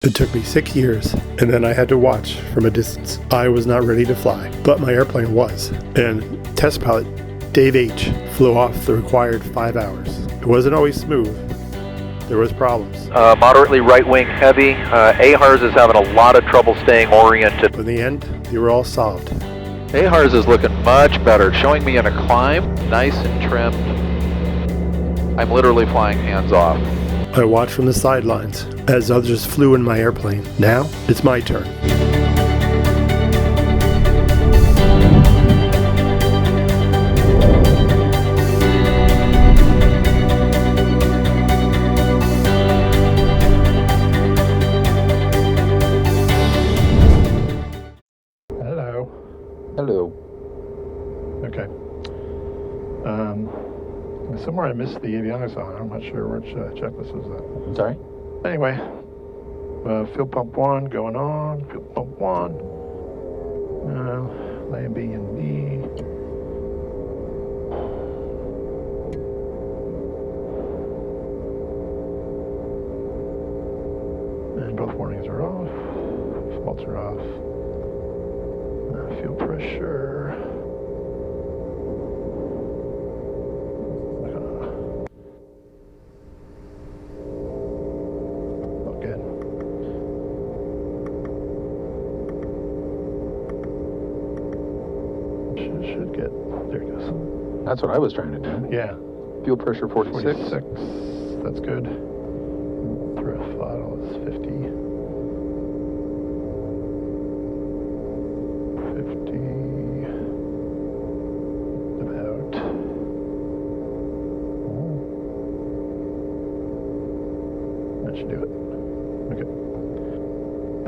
It took me 6 years, and then I had to watch from a distance. I was not ready to fly, but my airplane was. And test pilot Dave H. flew off the required 5 hours. It wasn't always smooth. There was problems. Moderately right wing heavy. AHARS is having a lot of trouble staying oriented. But in the end, they were all solved. AHARS is looking much better, showing me in a climb, nice and trimmed. I'm literally flying hands off. I watched from the sidelines as others flew in my airplane. Now, it's my turn. Hello. Hello. Okay. Somewhere I missed the avionics on. I'm not sure which checklist was that. Sorry? Anyway, fuel pump 1 going on. Fuel pump 1. Land B and B. And both warnings are off. Faults are off. Fuel pressure. Should get, there it goes. That's what I was trying to do. Yeah. Fuel pressure 46. That's good. Throttle is 50. 50. About. That should do it.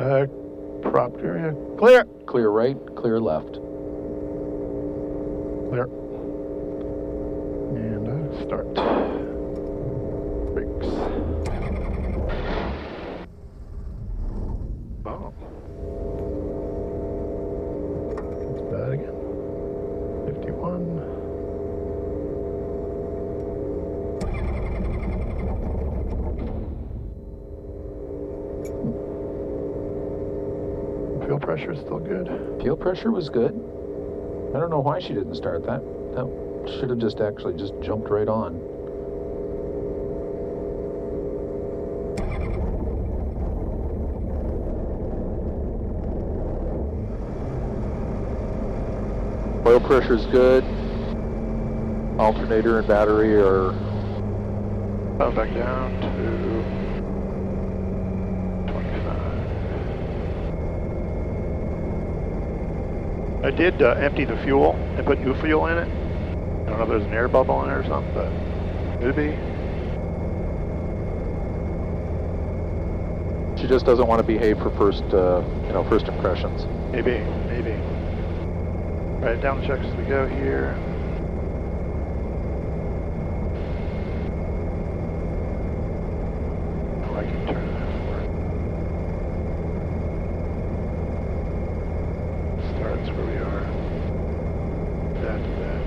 Okay. Prop area. Clear. Clear right, clear left. Clear. And start. Brakes. Bomb. That's bad again. 51. Fuel pressure is still good. Fuel pressure was good. I don't know why she didn't start that. That should have just jumped right on. Oil pressure's good. Alternator and battery are... Back down to 25. I did empty the fuel and put new fuel in it. I don't know if there's an air bubble in it or something, but maybe. She just doesn't want to behave for first impressions. Maybe. Write it down the checks as we go here. Oh, I can turn that forward. Starts where we are. That to that.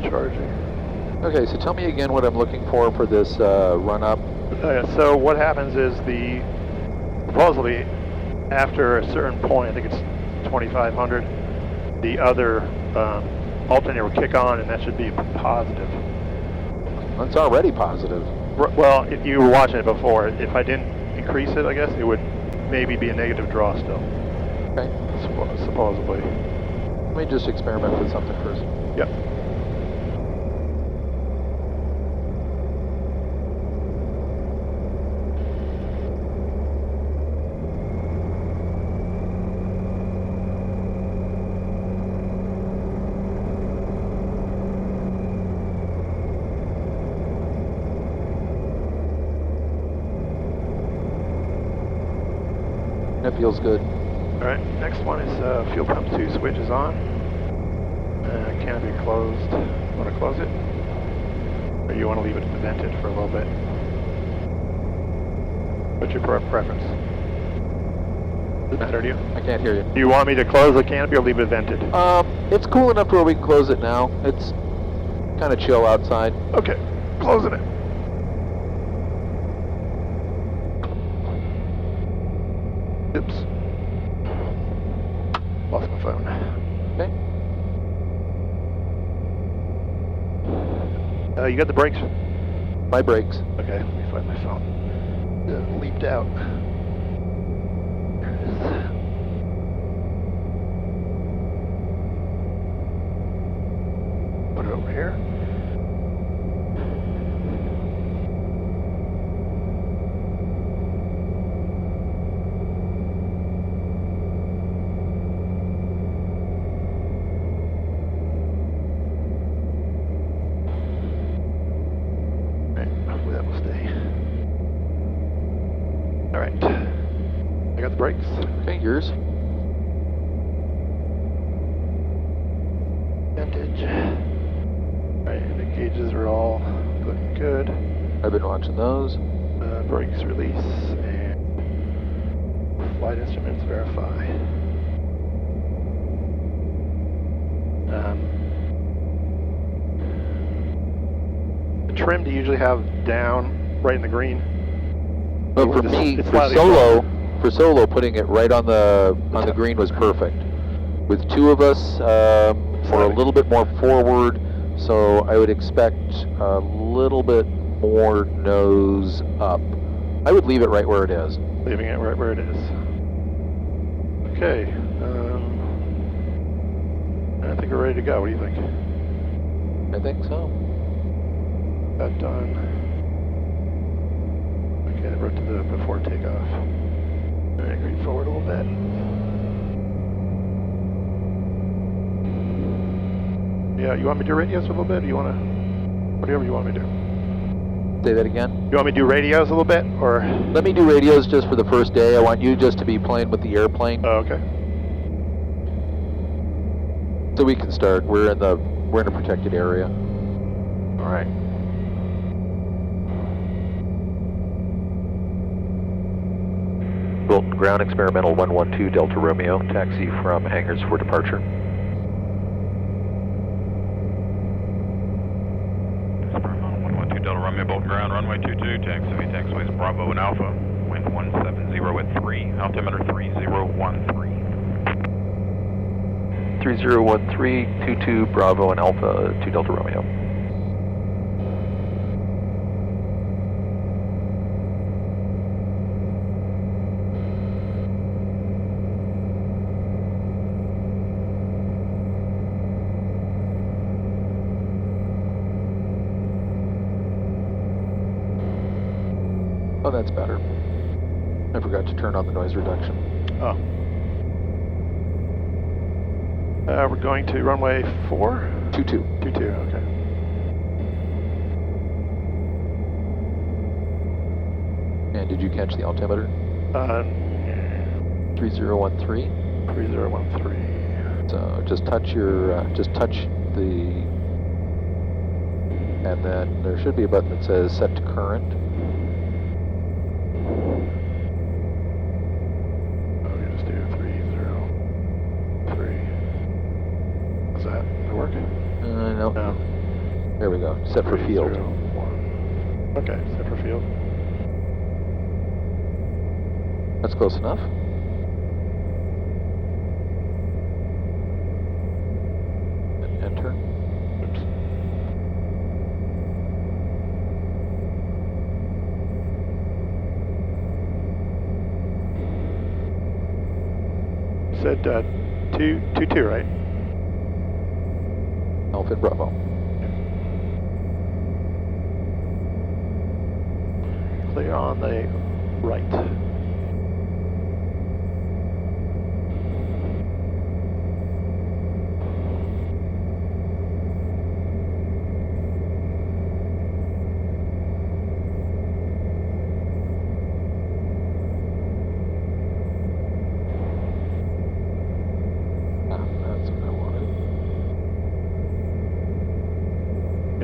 Charging. Okay, so tell me again what I'm looking for this run up. So what happens is supposedly after a certain point, I think it's 2,500, the other alternator will kick on, and that should be positive. It's already positive. Well, if you were watching it before, if I didn't increase it, I guess it would maybe be a negative draw still. Okay. Supposedly. Let me just experiment with something first. Yep. That feels good. Alright, next one is fuel pump 2 switch is on. Canopy closed. Want to close it? Or you want to leave it vented for a little bit? What's your preference? Does it matter to you? I can't hear you. Do you want me to close the canopy or leave it vented? It's cool enough where we can close it now. It's kind of chill outside. Okay, closing it. Oops. Lost my phone. Okay. You got the brakes? My brakes. Okay, let me find my phone. It leaped out. There it is. Put it over here. Hopefully that will stay. All right. I got the brakes. Okay, yours. Vintage. All right, the gauges are all looking good. I've been watching those. Brakes release and flight instruments verify. The trim do you usually have down right in the green? But for me, for solo, putting it right on the green was perfect. With two of us, we're a little bit more forward, so I would expect a little bit more nose up. I would leave it right where it is. Leaving it right where it is. Okay. I think we're ready to go. What do you think? I think so. That done. Okay, I wrote to the before takeoff. All right, creep forward a little bit. Yeah, you want me to do radios a little bit, or you want to, whatever you want me to do? Say that again? You want me to do radios a little bit, or? Let me do radios just for the first day. I want you just to be playing with the airplane. Oh, okay. So we can start. We're in a protected area. All right. Wilton Ground Experimental 112 Delta Romeo, taxi from hangars for departure. Experimental 112 Delta Romeo, Bolton Ground, runway 22, taxiways Bravo and Alpha, wind 170 at 3, altimeter 3013. 3013, 22 Bravo and Alpha, 2 Delta Romeo. Oh, that's better. I forgot to turn on the noise reduction. Oh. We're going to runway 4? 22. 22, okay. And did you catch the altimeter? 3013. 3013. So just touch the, and then there should be a button that says set to current. No. There we go. Set for field. 1. Okay, set for field. That's close enough. And enter. Oops. Said 2-2, right? Alpha and Bravo. Clear on the right.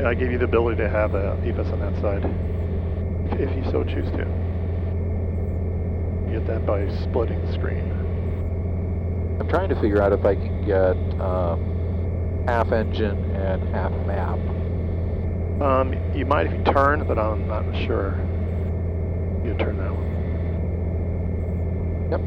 I gave you the ability to have a EPIS on that side, if you so choose to. You get that by splitting the screen. I'm trying to figure out if I can get half engine and half map. You might if you turn, but I'm not sure. You turn that one. Yep.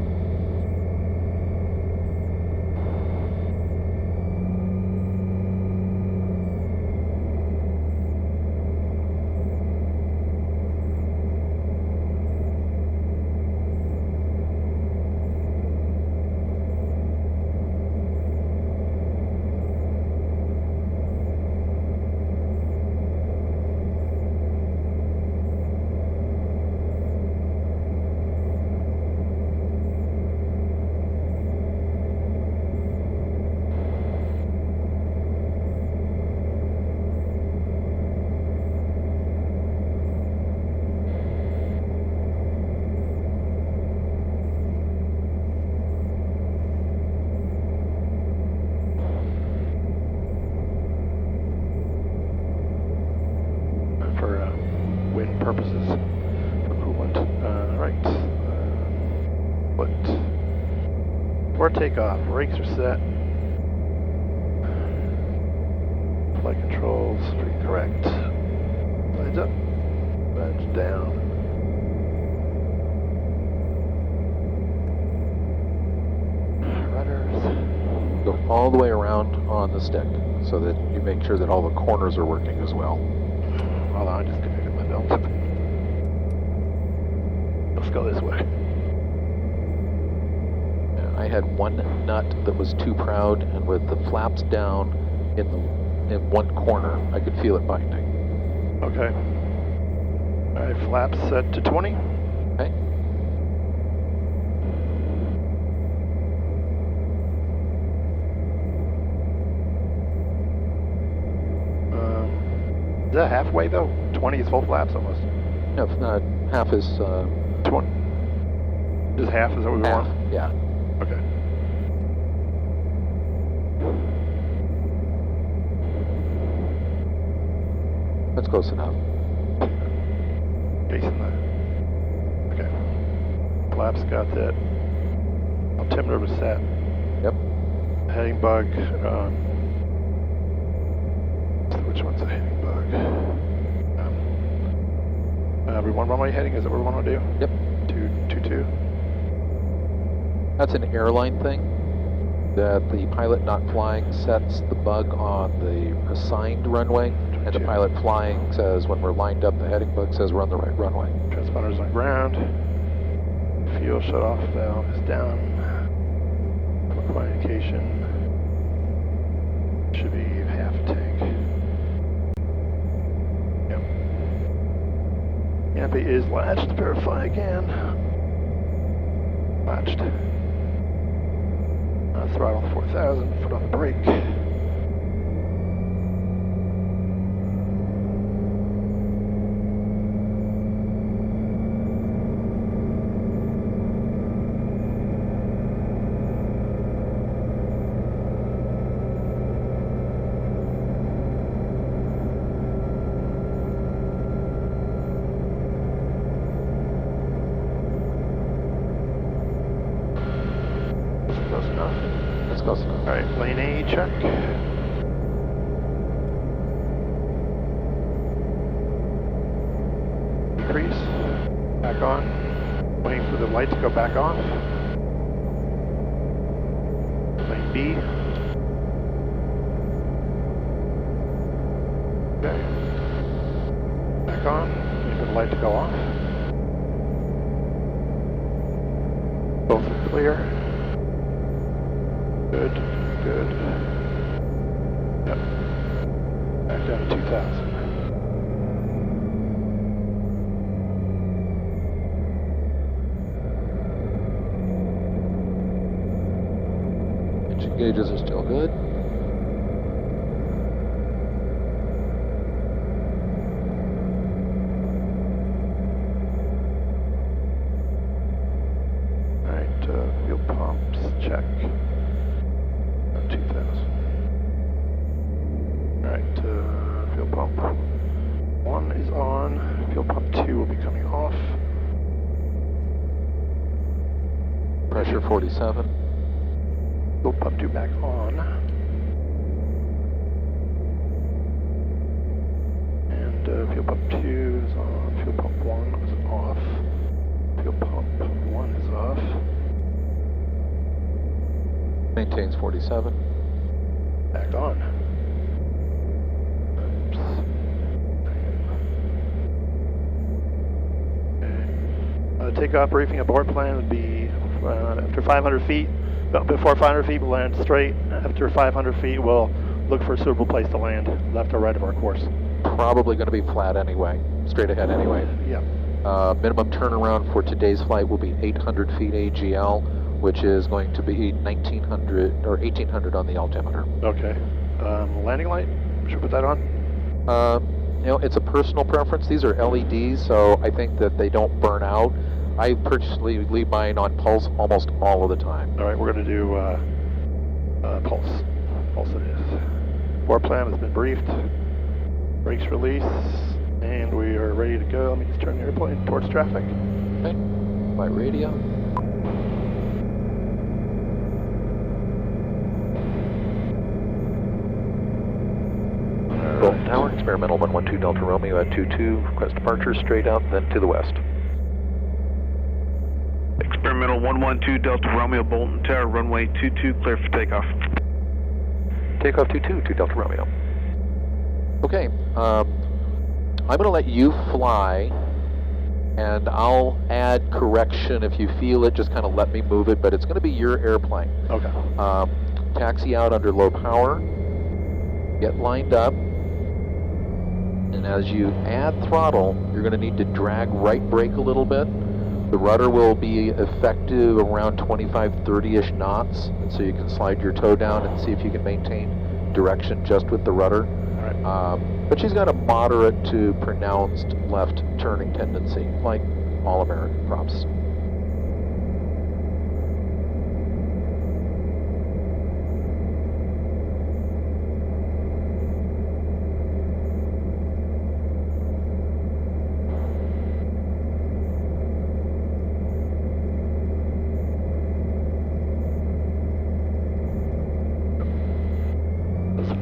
But for takeoff, brakes are set. Flight controls, pretty correct. Lines up, lines down. Runners. Go all the way around on the stick so that you make sure that all the corners are working as well. Hold on, I just connected my belt. Let's go this way. I had one nut that was too proud, and with the flaps down in one corner, I could feel it binding. Okay. All right, flaps set to 20. Okay. Is that halfway though? 20 is full flaps almost. No, if not, half is 20. Just half is what we half. want? Yeah. Okay. That's close enough. Facing the. Okay. Flaps got that. Altimeter was set. Yep. Heading bug. Which one's a heading bug? We want runway heading. Is that what we want to do? Yep. 222. That's an airline thing, that the pilot not flying sets the bug on the assigned runway, and the pilot flying says when we're lined up, the heading bug says we're on the right runway. Transponders on ground. Fuel shut-off valve is down. Flight indication should be half a tank. Yep. Canopy is latched. Verify again. Latched. Throttle 4,000, foot on the brake. Close enough. That's close enough. All right, lane A check. Decrease. Back on. Waiting for the light to go back on. Lane B. Okay. Back on. Waiting for the light to go off. Both are clear. Good, good. Yep. Back down to 2,000. Engine gauges are still good. Alright, fuel pumps, check. 2,000. Alright, fuel pump 1 is on. Fuel pump 2 will be coming off. Pressure 47. Fuel pump 2 back on. And fuel pump 2 is on. Fuel pump 1 is off. Fuel pump 1 is off. Maintains 47. Back on. Oops. Okay. Takeoff briefing abort plan would be after 500 feet. Before 500 feet, we'll land straight. After 500 feet, we'll look for a suitable place to land, left or right of our course. Probably going to be flat anyway, straight ahead anyway. Yep. Minimum turnaround for today's flight will be 800 feet AGL, which is going to be 1,900 or 1,800 on the altimeter. Okay. Landing light? Should we put that on? You know, it's a personal preference. These are LEDs, so I think that they don't burn out. I personally leave mine on pulse almost all of the time. All right, we're going to do pulse. Pulse it is. Floor plan has been briefed. Brakes release, and we are ready to go. Let me just turn the airplane towards traffic. Okay. Flight radio. Tower, experimental 112 Delta Romeo at 22, request departure straight out, then to the west. Experimental 112 Delta Romeo, Bolton Tower, runway 22, clear for takeoff. Takeoff 22 to Delta Romeo. Okay, I'm going to let you fly, and I'll add correction if you feel it, just kind of let me move it, but it's going to be your airplane. Okay. Taxi out under low power, get lined up, and as you add throttle, you're going to need to drag right brake a little bit. The rudder will be effective around 25, 30-ish knots, and so you can slide your toe down and see if you can maintain direction just with the rudder. All right. But she's got a moderate to pronounced left turning tendency, like all American props.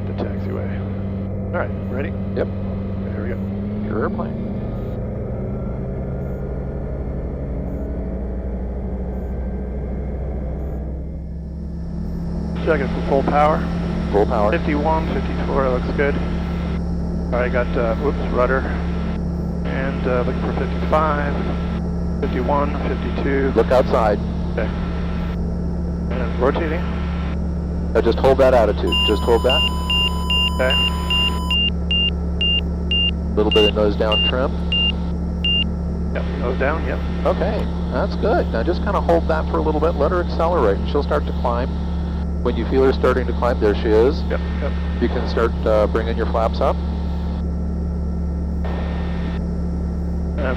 The taxiway. All right, ready? Yep, There we go. your airplane. Checking for full power. Full power. 51, 54, looks good. All right, got, rudder. And looking for 55, 51, 52. Look outside. Okay. And rotating. Now just hold that attitude. Just hold that. Okay. A little bit of nose down trim. Yep, nose down, yep. Okay, that's good. Now just kind of hold that for a little bit. Let her accelerate, and she'll start to climb. When you feel her starting to climb, there she is. Yep, yep. You can start bringing your flaps up.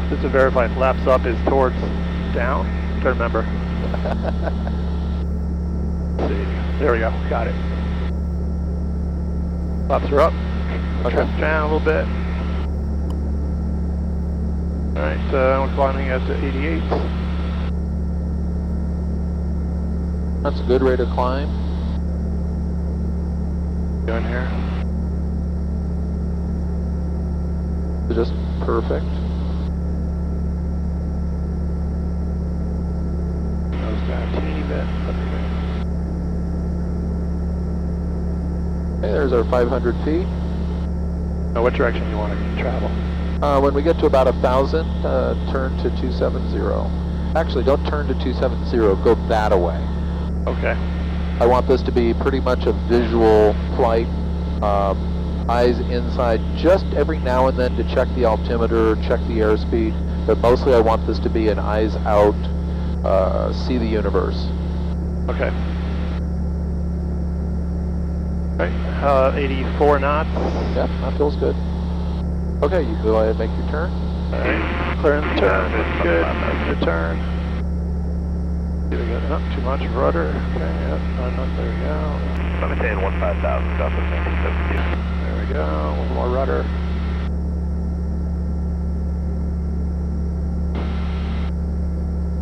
Just to verify, flaps up is towards down. I'm trying to remember. Let's see. There we go. Got it. Flaps are up. Okay. Trim down a little bit. All right, we're climbing at 88. That's a good rate of climb. Going here. Just perfect. Nose down a teeny bit. Okay, there's our 500 feet. Now, what direction you want to travel? When we get to about 1,000, turn to 270. Actually, don't turn to 270. Go that way. Okay. I want this to be pretty much a visual flight. Eyes inside, just every now and then to check the altimeter, check the airspeed, but mostly I want this to be an eyes out, see the universe. Okay. All right. 84 knots. Yep, that feels good. Okay, you go ahead and make your turn. All right. Clearing the turn. Looks good. Making the turn. Here we go. Not too much rudder. Okay. Yep. There we go. I'm saying 15,000, South of 1972. There we go. A little more rudder.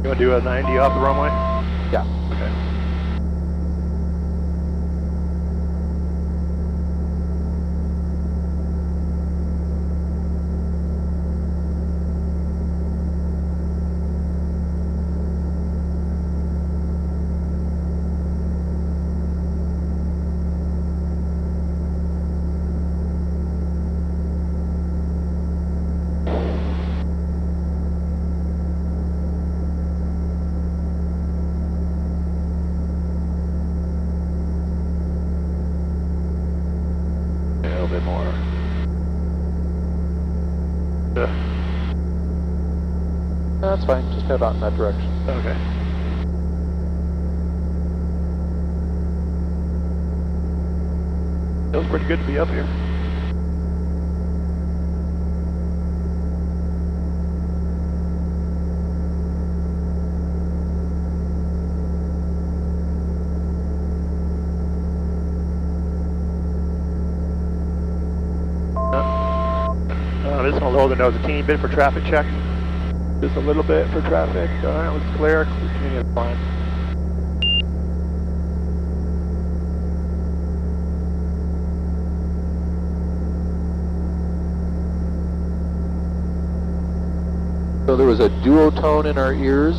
You want to do a 90 off the runway? Yeah. Okay. A little bit more. That's fine, just head out in that direction. Okay. Feels pretty good to be up here. I'm just going to lower the nose a teeny bit for traffic check. Just a little bit for traffic. All right, let's clear. Continue to climb. So there was a duotone in our ears,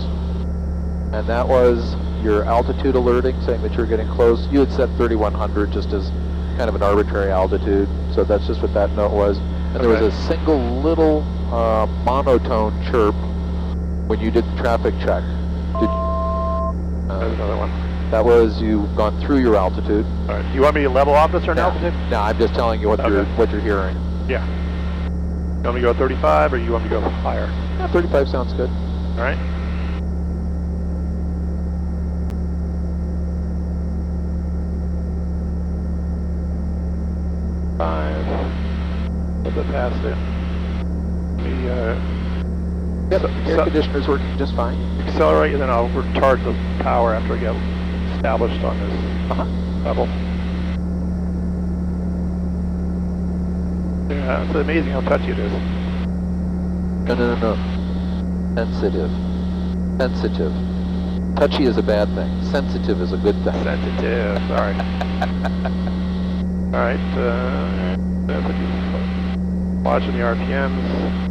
and that was your altitude alerting, saying that you're getting close. You had set 3,100 just as kind of an arbitrary altitude, so that's just what that note was. And there was a single little monotone chirp when you did the traffic check. There's another one. That was you've gone through your altitude. All right. You want me to level off this or an altitude? No, I'm just telling you what you're hearing. Yeah. You want me to go 35 or you want me to go higher? Yeah, 35 sounds good. All right. A little bit past it. Yep, air conditioner's working just fine. Accelerate and then I'll retard the power after I get established on this level. Yeah, it's amazing how touchy it is. No. Sensitive. Sensitive. Touchy is a bad thing. Sensitive is a good thing. Sensitive, sorry. Alright, watching the RPMs.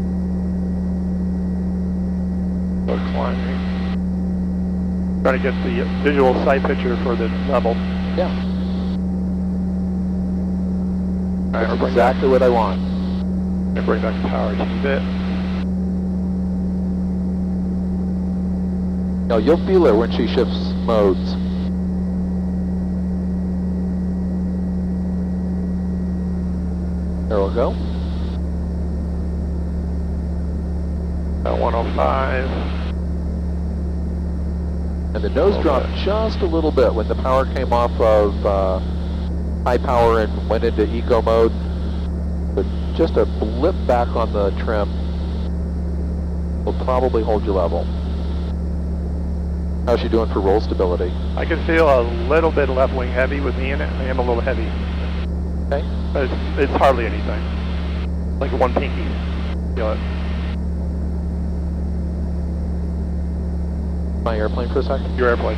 Slow climbing. Trying to get the visual sight picture for the level. Yeah. Alright, That's exactly what I want. I'm going to bring back the power a teeny bit. Now you'll feel it when she shifts modes. There we go. 105. And the nose dropped just a little bit when the power came off of high power and went into eco mode. But just a blip back on the trim will probably hold you level. How's she doing for roll stability? I can feel a little bit left wing heavy with me in it. I am a little heavy. Okay. But it's hardly anything. Like one pinky. Feel it. My airplane for a second? Your airplane.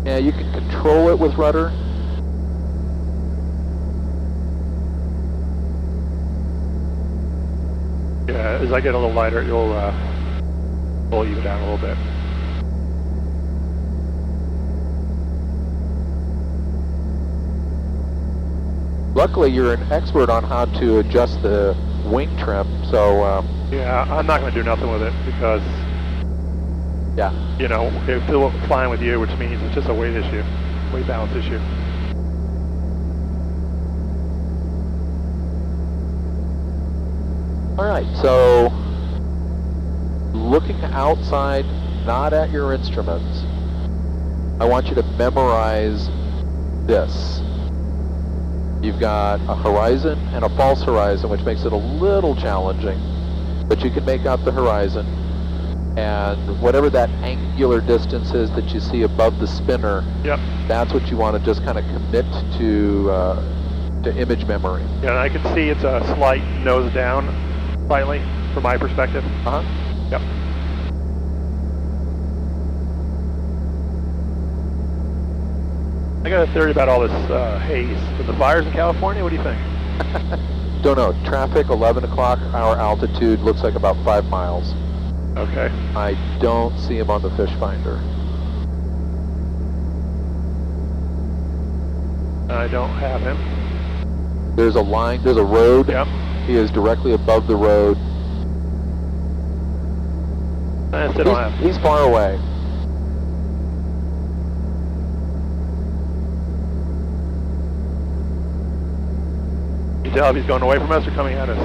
Yeah, you can control it with rudder. Yeah, as I get a little lighter, you'll pull you down a little bit. Luckily, you're an expert on how to adjust the wing trim, so... yeah, I'm not going to do nothing with it because, yeah. you know, it's still flying with you, which means it's just a weight issue, weight balance issue. All right, so looking outside, not at your instruments, I want you to memorize this. You've got a horizon and a false horizon, which makes it a little challenging, but you can make out the horizon, and whatever that angular distance is that you see above the spinner, Yep. that's what you want to just kind of commit to image memory. Yeah, and I can see it's a slight nose down, slightly, from my perspective. Uh-huh. Yep. I got a theory about all this haze. With the fires in California, what do you think? Don't know. Traffic, 11 o'clock, our altitude looks like about 5 miles. Okay. I don't see him on the fish finder. I don't have him. There's a line, there's a road. Yep. He is directly above the road. I still don't have him. He's far away. You tell if he's going away from us or coming at us?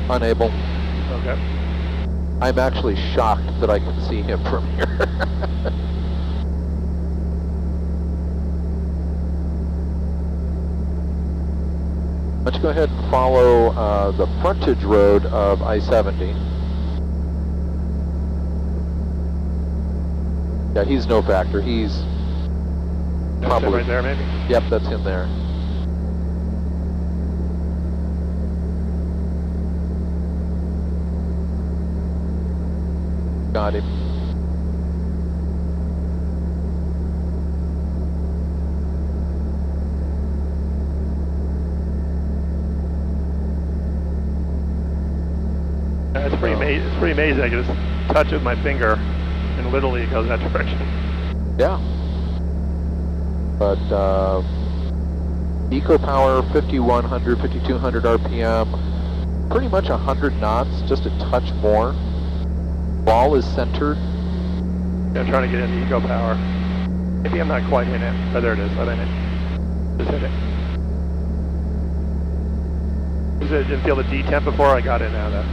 Unable. Okay. I'm actually shocked that I can see him from here. Let's go ahead and follow the frontage road of I-70. Yeah, he's no factor. He's That's probably him right there, maybe? Yep, that's him there. Got him. It's pretty amazing. It's pretty amazing. I can just touch it with my finger, and literally it goes that direction. Yeah. But eco power, 5100, 5200 RPM, pretty much 100 knots, just a touch more. Ball is centered. Yeah, I'm trying to get in the eco power. Maybe I'm not quite in it. Oh, there it is. I'm in it. Just hit it. Didn't feel the detemp before. I got in now though.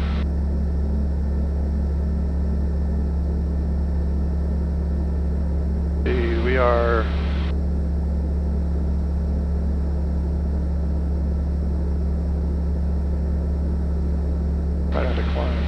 See, we are. Right on decline.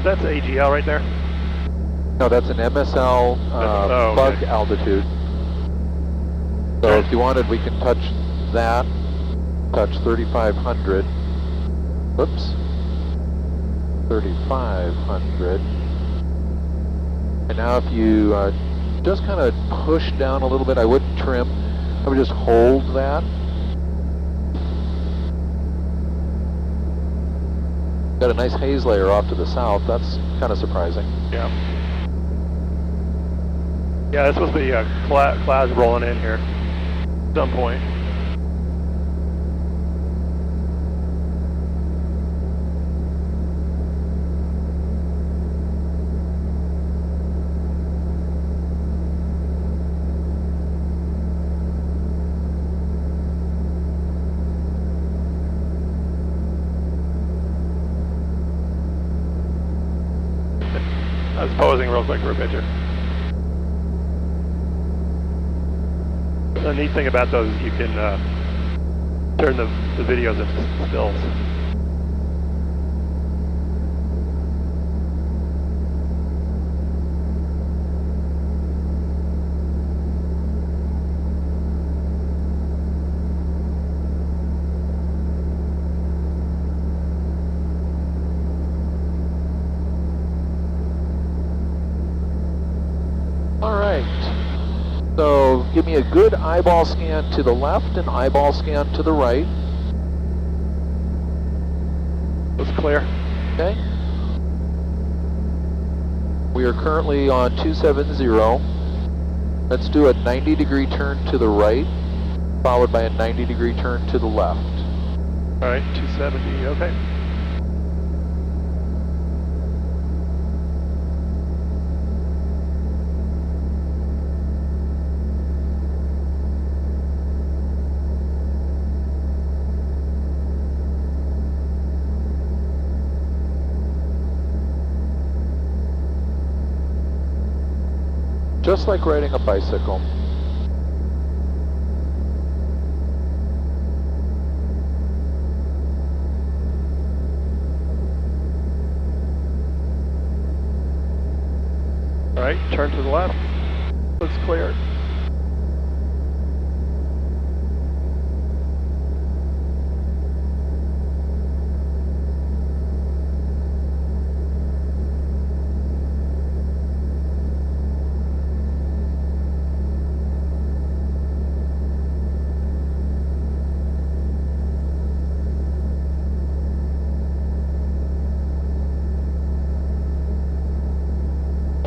That's AGL right there? No, that's an MSL bug okay. altitude. So if you wanted, we can touch that, touch 3500. Whoops. 3500. And now if you just kind of push down a little bit, I wouldn't trim, I would just hold that. Got a nice haze layer off to the south. That's kind of surprising. Yeah. Yeah, that's supposed to be clouds rolling in here at some point. I was posing real quick for a picture. The neat thing about those, you can turn the videos into stills. So give me a good eyeball scan to the left and eyeball scan to the right. Looks clear. Okay. We are currently on 270. Let's do a 90-degree turn to the right, followed by a 90-degree turn to the left. All right, 270, okay. Just like riding a bicycle. All right, turn to the left. Looks clear.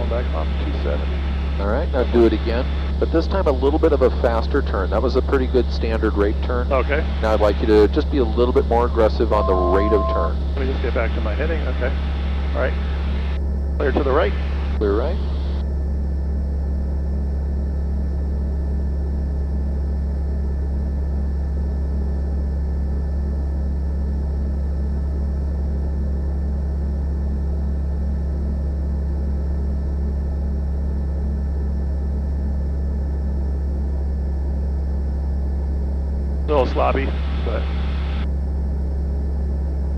Back off 270. All right, now do it again. but this time a little bit of a faster turn. That was a pretty good standard rate turn. Okay. Now I'd like you to just be a little bit more aggressive on the rate of turn. Let me just get back to my heading. Okay. All right. Clear to the right. Clear right. A little sloppy, but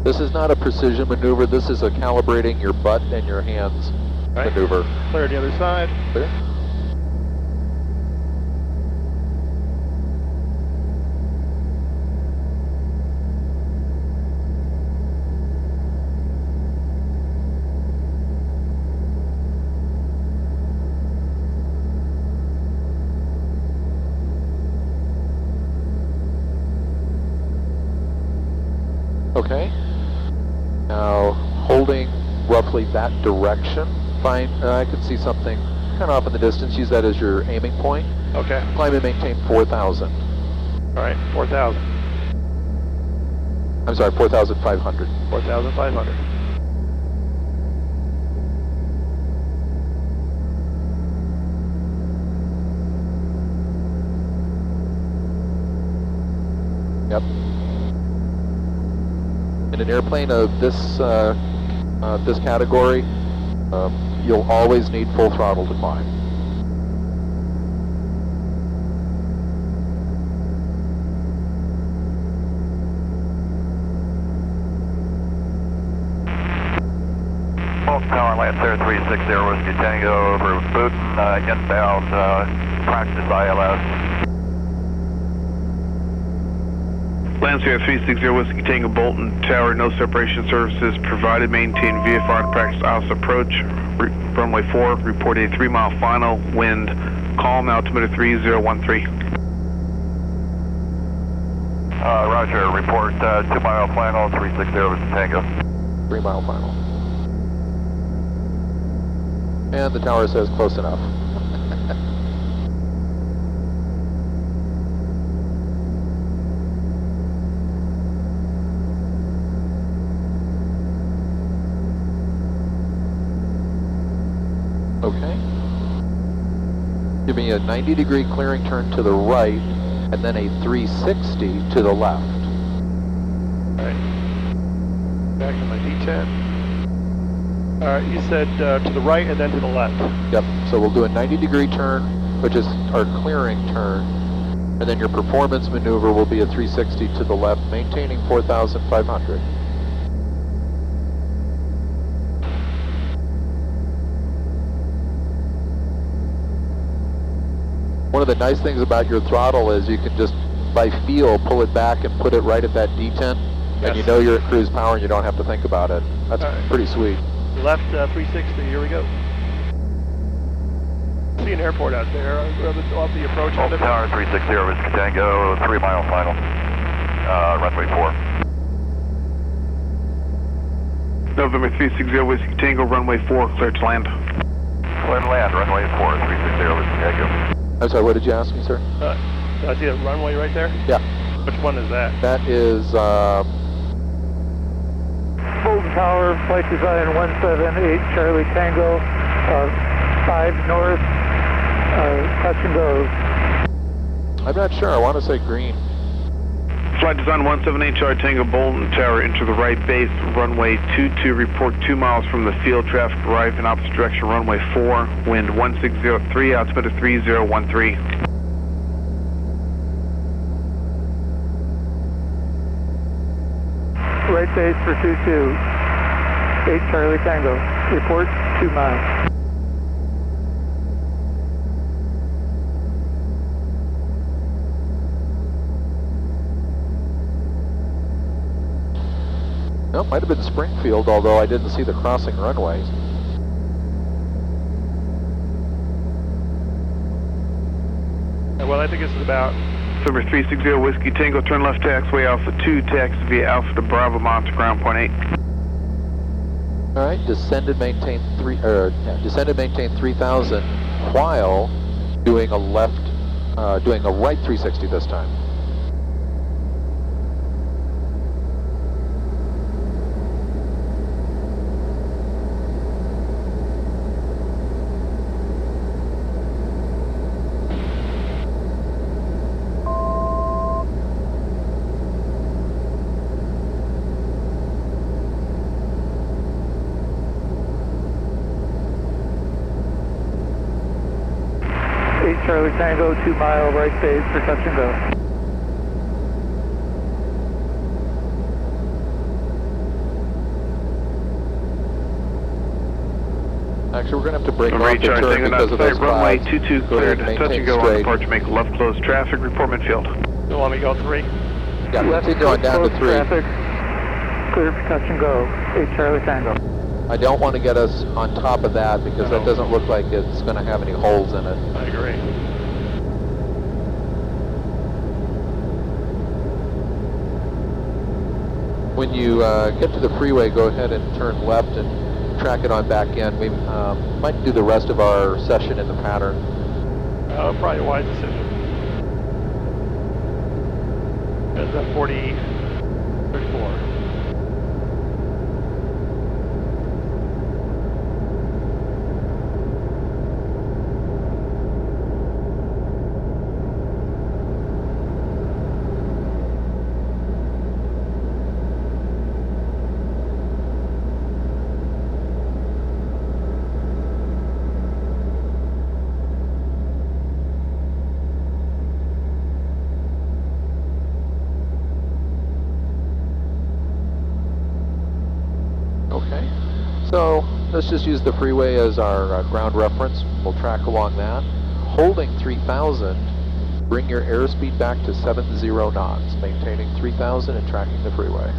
This is not a precision maneuver. This is a calibrating your butt and your hands right. maneuver. Clear the other side. Clear. Okay. Now, holding roughly that direction, fine. I can see something kind of off in the distance. Use that as your aiming point. Okay. Climb and maintain 4,000. All right. 4,000. I'm sorry, 4,500. 4,500. Yep. In an airplane of this this category, you'll always need full throttle to climb. Tower Lancer 360 Whiskey Tango over Booten, inbound, practice ILS. Lancer 360 Whiskey Tango Bolton Tower, no separation services provided. Maintain VFR to practice ILS approach. Runway 4, report a 3-mile final. Wind calm, altimeter 3013. Roger, report 2-mile final, 360 Whiskey Tango. 3-mile final. And the tower says close enough. Okay. Give me a 90-degree clearing turn to the right, and then a 360 to the left. All right. Back to my D10. All right, you said to the right and then to the left. Yep, so we'll do a 90-degree turn, which is our clearing turn, and then your performance maneuver will be a 360 to the left, maintaining 4,500. One of the nice things about your throttle is you can just, by feel, pull it back and put it right at that D10, and you know you're at cruise power and you don't have to think about it. That's pretty sweet. Left 360, here we go. See an airport out there, off the approach. Tower 360 Whiskey Tango, 3-mile final, runway 4. November 360 Whiskey Tango, runway 4, clear to land. Clear to land, runway 4, 360 Whiskey Tango. I'm sorry, what did you ask me, sir? I see a runway right there? Yeah. Which one is that? That is, Bolton Tower, flight design 178 Charlie Tango, 5 north, touch and go. I'm not sure, I want to say green. Flight design 178 Charlie Tango Bolton Tower, enter the right base, runway 22, report 2 miles from the field, traffic arrive in opposite direction, runway 4, wind 1603, altimeter 3013. Right base for 22, 8 Charlie Tango, report 2 miles. No, it might have been Springfield, although I didn't see the crossing runways. Well, I think this is about... November 360 Whiskey Tango, turn left taxiway Alpha 2, taxi via Alpha to Bravo, monitor ground point 8. All right, descend and maintain 3,000 while doing a right 360 this time. Charlie Tango, 2 mile right base for touch and go. Actually, we're going to have to break off Ray the Charlie turn Tango, because of that's those runway clouds. 22 Go cleared, ahead and touch and maintain go on straight. departure, make left close traffic, report midfield. You want me to go 3? Yeah, Left continue on down to close 3. traffic, clear for touch and go. 8 Charlie Tango. I don't want to get us on top of that because that doesn't look like it's going to have any holes in it. I agree. When you get to the freeway, go ahead and turn left and track it on back in. We might do the rest of our session in the pattern. Probably a wise decision. It's at 40.34. Okay, so let's just use the freeway as our ground reference. We'll track along that. Holding 3,000, bring your airspeed back to 70 knots, maintaining 3,000 and tracking the freeway.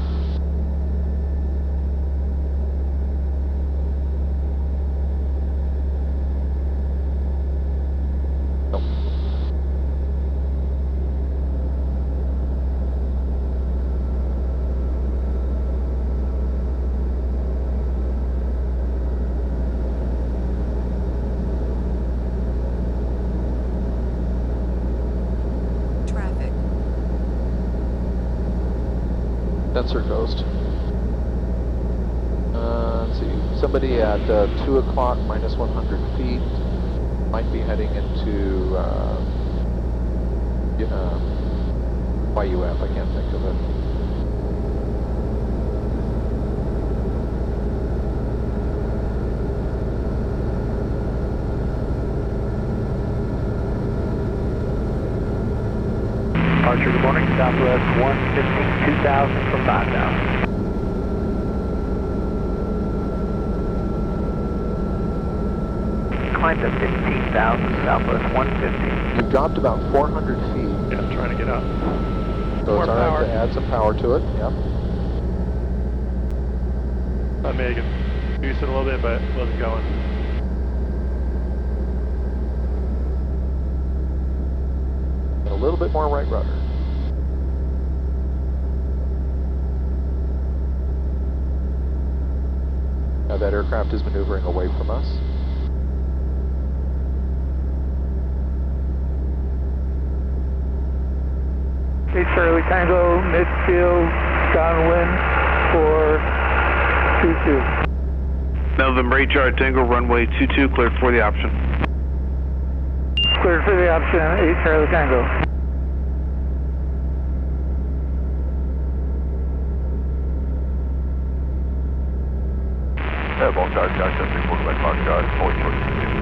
Traffic. Sensor ghost. Let's see, somebody at 2 o'clock minus 100 feet might be heading into YUF, I can't think of it. Archer, good morning. Southwest 115, 2000 from 5,000. Climb to 15,000, Southwest 115. You've dropped about 400 feet, Yeah, I'm trying to get up. so More it's alright power. to add some power to it. Yep. I may have boost it a little bit, but it wasn't going. And a little bit more right rudder. Now that aircraft is maneuvering away from us. Hey, Charlie Tango, midfield, downwind for 22. November Ray Charlie Tango, runway 22 cleared for the option. Cleared for the option, 8 Charlie Tango. Airborne Sky, Sky 734 Quebec Foxtrot, hold short 22.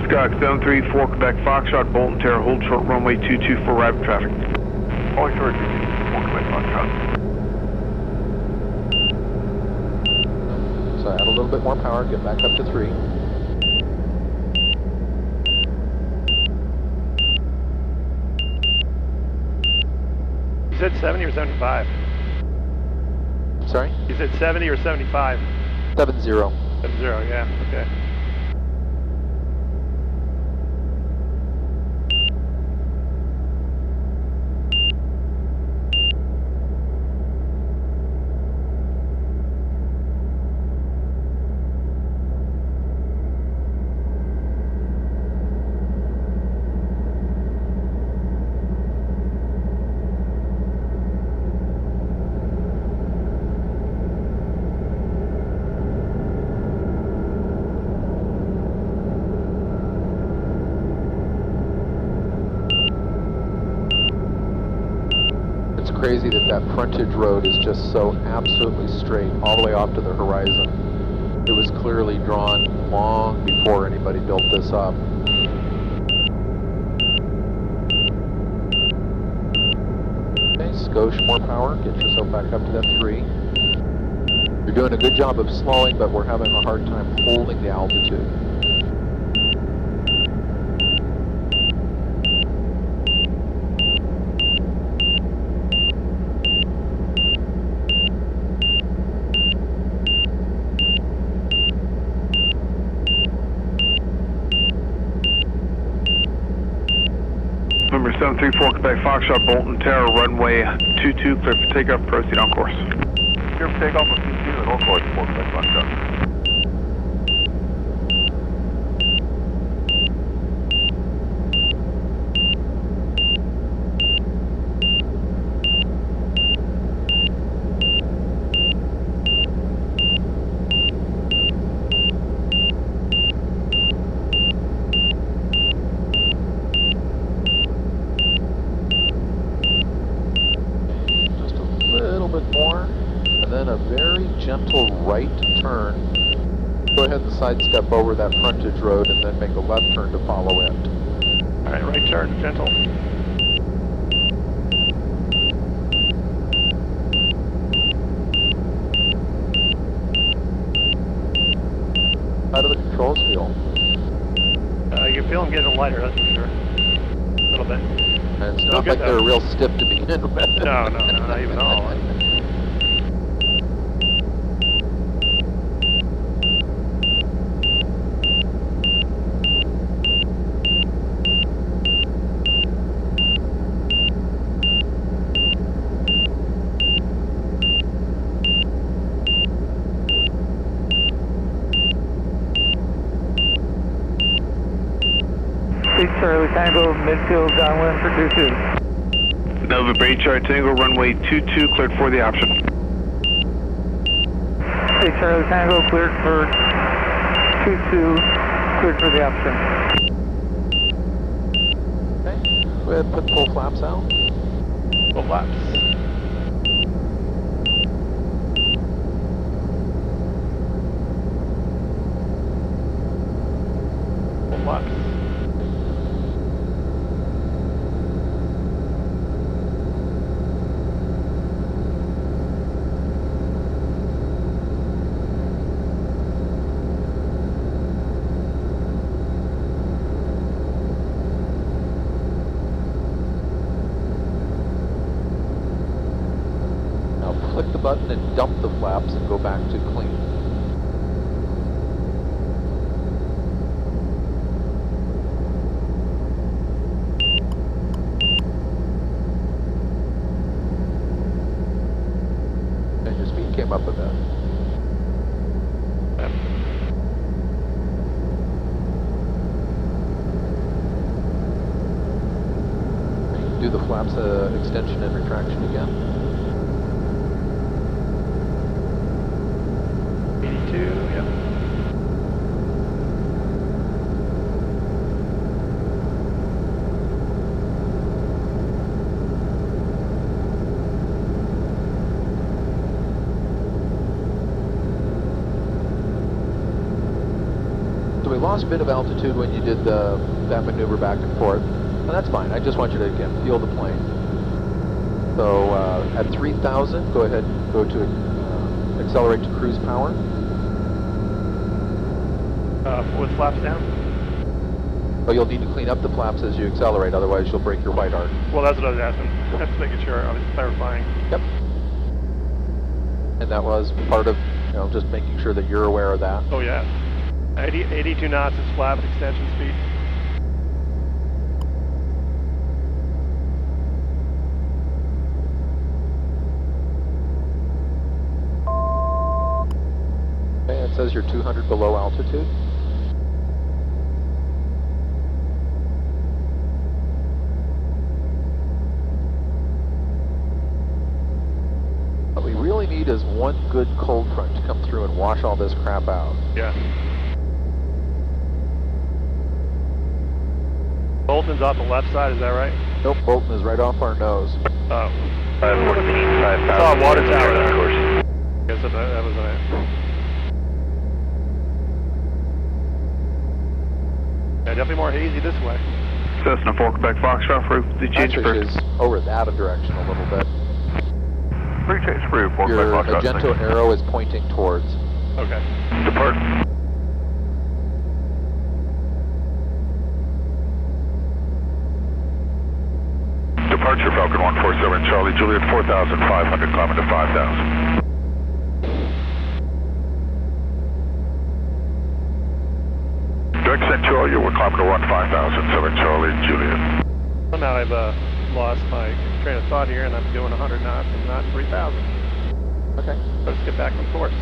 Sky 734 Quebec Foxtrot, Bolton Terra, hold short runway 22 for rapid traffic. Hold short 22 Quebec Foxtrot. So add a little bit more power, get back up to 3. You said 70 or 75? Sorry? You said 70 or 75? 70. 70, yeah, okay. it's crazy that that frontage road is just so absolutely straight all the way off to the horizon. It was clearly drawn long before anybody built this up. Okay, skosh more power, get yourself back up to that 3. You're doing a good job of slowing, but we're having a hard time holding the altitude. Number 734 Quebec Foxtrot, Bolton Tower, runway 22, clear for takeoff, proceed on course. Clear for takeoff on 22 and on course for Quebec Foxtrot. Gentle right turn. Go ahead and sidestep over that frontage road and then make a left turn to follow it. All right, right turn, gentle. How do the controls feel? You can feel them getting lighter, that's for sure. A little bit. And it's not like they're real stiff to begin with. No, not even all. Charlie Tango, midfield downwind for 22. November 8 Charlie Tango, runway 22, cleared for the option. 8 Charlie Tango, cleared for 22, cleared for the option. Okay, go ahead and put full flaps out. Full flaps. Full flaps. Click the button and dump the flaps and go back to clean. And your speed came up a bit. Do the flaps extension and retraction again. 82, yep. So we lost a bit of altitude when you did that maneuver back and forth. And that's fine. I just want you to, again, feel the plane. So at 3,000, go ahead and go to accelerate to cruise power. With flaps down? Oh, you'll need to clean up the flaps as you accelerate, otherwise you'll break your white arc. Well, that's what I was asking. Just making sure, I was clarifying. Yep. And that was part of, just making sure that you're aware of that. Oh, yeah. 82 knots is flap extension speed. Okay, it says you're 200 below altitude. What we really need is one good cold front to come through and wash all this crap out. Yeah. Bolton's off the left side, is that right? Nope, Bolton is right off our nose. Oh. 14, 5,000. Saw a water tower there. Of course. Guess that was it. Yeah, definitely more hazy this way. Cessna 4 Quebec Foxtrot for the change Actually, first. is over that direction a little bit. Free change for 4 Your Quebec Foxtrot. magenta arrow is pointing towards. Okay. Depart. Departure Falcon 147 Charlie Juliet 4,500 climbing to 5,000. Direct Centralia, we're climbing to 15,007 Charlie Juliet. Somehow I've lost my train of thought here, and I'm doing 100 knots and not 3,000. Okay. Let's get back on course.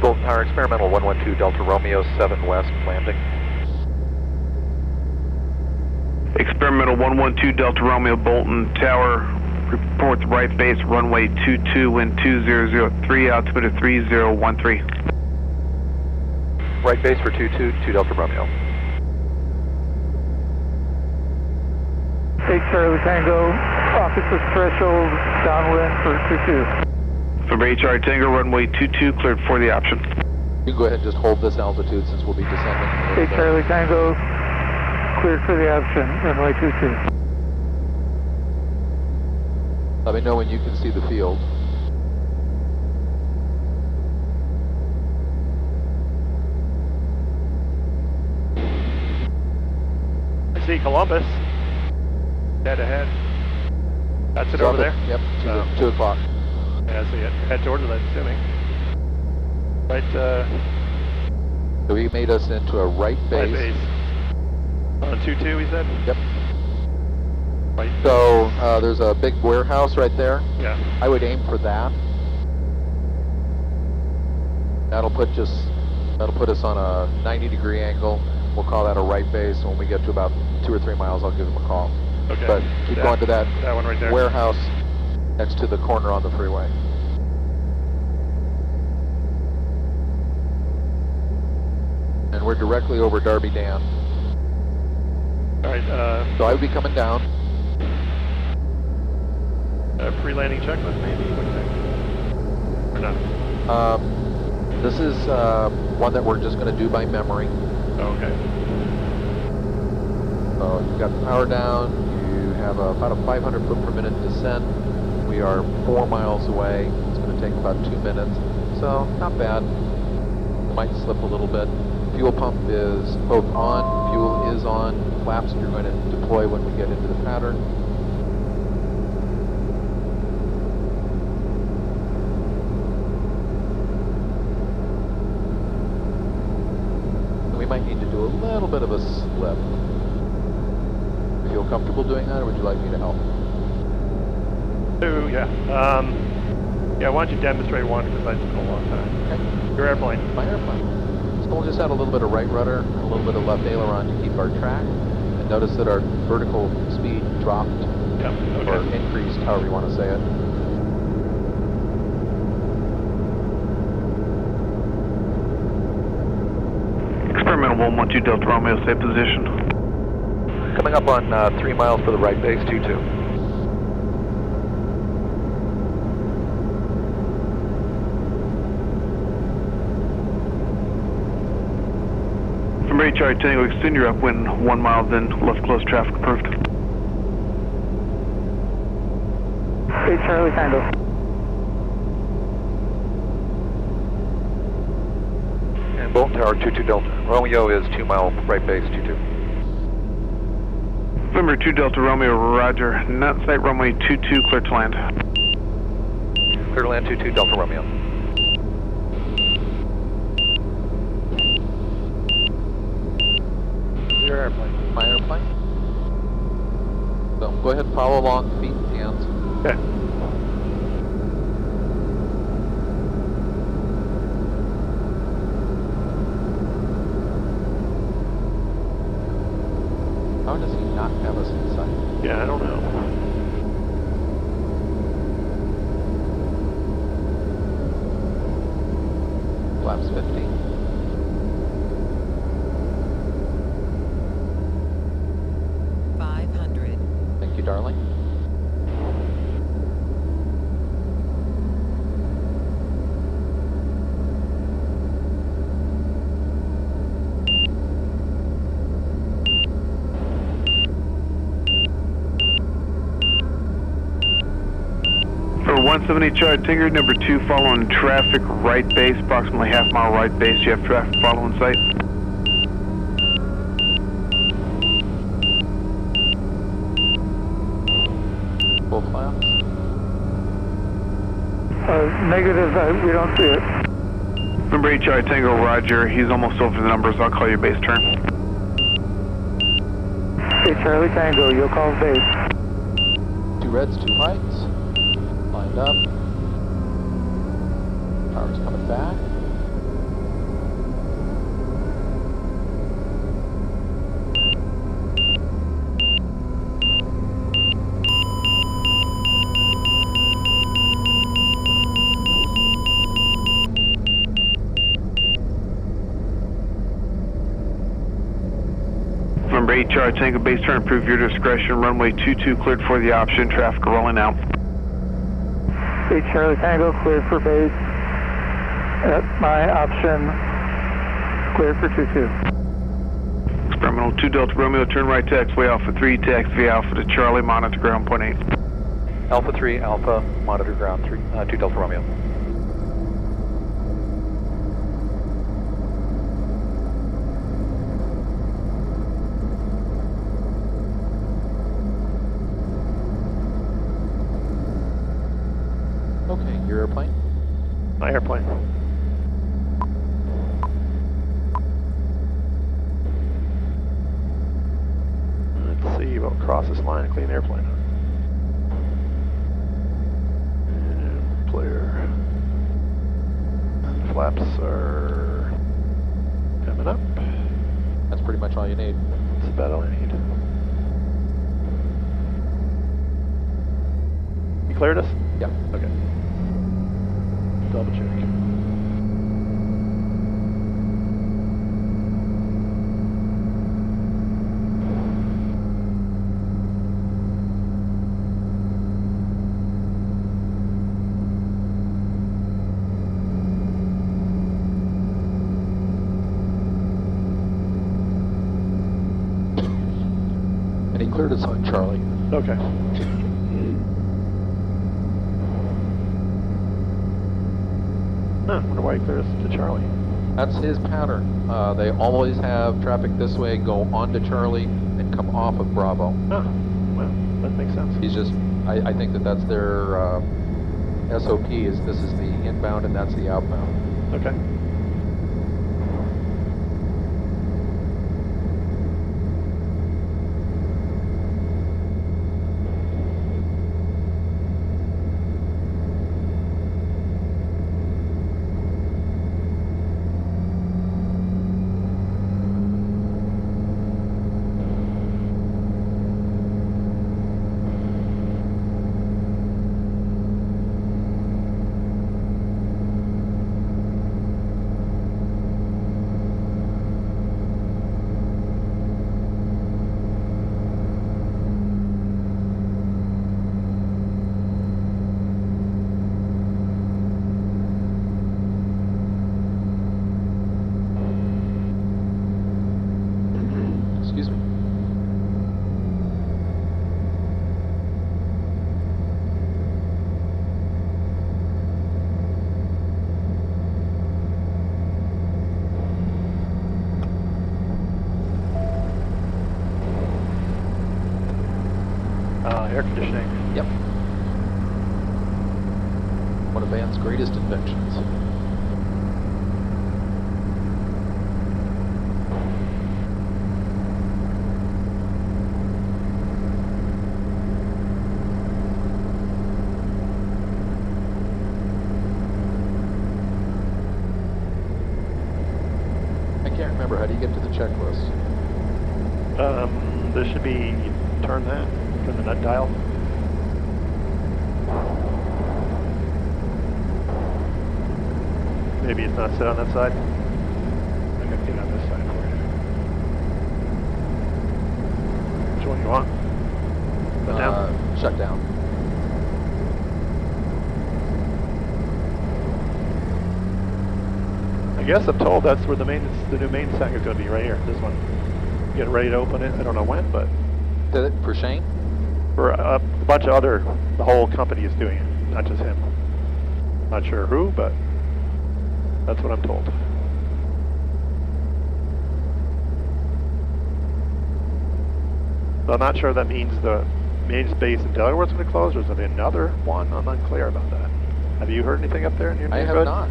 Bolton Tower, experimental 112 Delta Romeo 7 West, landing. Experimental 112 Delta Romeo Bolton Tower, reports right base runway 22, wind 2003, altimeter 3013. Right base for 22 Delta Romeo. 8 Charlie Tango, officer threshold, downwind for 22. From HR Tango, runway 22, cleared for the option. You can go ahead and just hold this altitude since we'll be descending. a little 8 bit. Charlie Tango, cleared for the option, runway 22. Let me know when you can see the field. I see Columbus. Dead ahead. That's it It's over up there? at- Yep, Oh. 2 o'clock. Yeah, I see it. Head towards it, I'm assuming. Right, So he made us into a right right base. base. On 2-2, he said? Yep. Right. So there's a big warehouse right there. Yeah. I would aim for that. That'll put us on a 90-degree angle. We'll call that a right base. When we get to about 2 or 3 miles, I'll give him a call. Okay. But keep going to that one right there. warehouse next to the corner on the freeway. And we're directly over Darby Dam. All right, So I would be coming down. a pre-landing checklist maybe? What do you think? Or not? This is one that we're just going to do by memory. Oh, okay. So you've got power down, you have about a 500 foot per minute descent. We are 4 miles away. It's going to take about 2 minutes. So not bad. Might slip a little bit. Fuel pump is both on, fuel is on. Flaps you're going to deploy when we get into the pattern. We might need to do a little bit of a slip. Feel comfortable doing that, or would you like me to help? Two, yeah. Yeah, why don't you demonstrate one, because I took a long time. Okay. Your airplane. My airplane. So we'll just add a little bit of right rudder and a little bit of left aileron to keep our track. And notice that our vertical speed dropped Yep, or okay. increased, however you want to say it. Experimental 112 Delta Romeo, stay position. Coming up on 3 miles for the right base, 22. From HR Tango, extend your upwind 1 mile, then left close traffic approved. 8 Charlie Tango. And Bolton Tower, 22 Delta Romeo is 2 mile right base, 22. November 2 Delta Romeo, roger. Not in sight, runway 22, clear to land. Clear to land, 22 Delta Romeo. Your airplane. My airplane. So go ahead and follow along, feet and hands. Okay. How does he not have us in sight? Yeah, I don't know. Flaps 15. Charlie. For 170 Charlie Tango, number 2, following traffic right base, approximately half-mile right base. You have traffic following site. Full flaps. Negative, we don't see it. Number 8 Charlie Tango, roger. He's almost over the numbers. I'll call you base turn. 8 Charlie Tango, you'll call base. 2 reds, 2 whites. Lined up. Power's coming back. Number 8 Charlie Tango, base turn, approve your discretion. Runway 22 cleared for the option. Traffic rolling out. 8 Charlie Tango, cleared for base. At my option, cleared for 22. Experimental 2 Delta Romeo, turn right taxiway Alpha 3, taxi Alpha to Charlie, monitor ground point 8. Alpha 3, Alpha, monitor ground 2 Delta Romeo. Okay, your airplane. My airplane. Let's see, we'll cross this line and clean the airplane. And clear. And flaps are coming up. That's pretty much all you need. That's about all I need. You cleared us? Yeah. Okay. Double check. And he cleared us on Charlie. Okay. I wonder why he cleared us to Charlie. That's his pattern. They always have traffic this way, go on to Charlie, and come off of Bravo. Oh, well, that makes sense. He's just, I think that's their SOP, is this is the inbound and that's the outbound. Okay. Excuse me. Air conditioning. Yep. One of Van's greatest inventions. I can't remember, how do you get to the checklist? There should be, turn the nut dial. Maybe it's not set on that side. I'm going to get on this side for you. Which one do you want? Go down? shut down. I guess I'm told that's where the new main tank is going to be, right here. This one. Getting ready to open it. I don't know when, but Did it for Shane? for a bunch of other, the whole company is doing it, not just him. Not sure who, but that's what I'm told. So I'm not sure that means the main space in Delaware's going to close, or is there another one? I'm unclear about that. Have you heard anything up there in your I neighborhood? have not.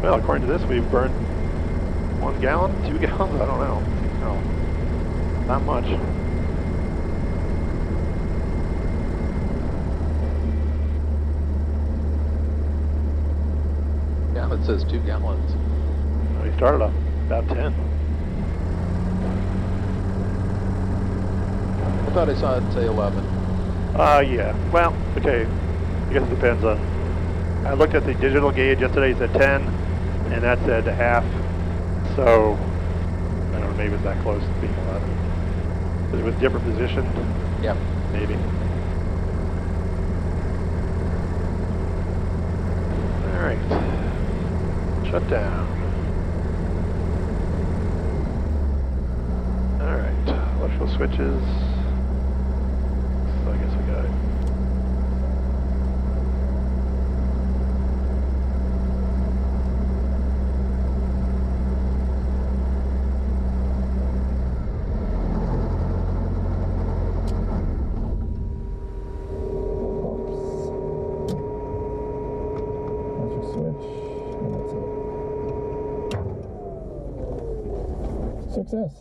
Well, according to this, we've burned 1 gallon, 2 gallons, I don't know. No, not much. Yeah, it says 2 gallons. We started off about 10. I thought I saw it say 11. Yeah. Well, okay. I guess it depends on. I looked at the digital gauge yesterday. It said 10, and that said half. So I don't know. Maybe it's that close to being 11. But it was different position. Yeah. Maybe. All right. Shut down. All right. Electrical switches. So I guess we got it. Success.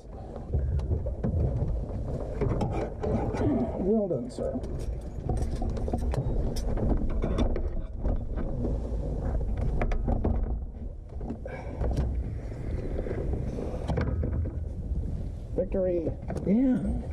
Well done, sir. Victory. Yeah.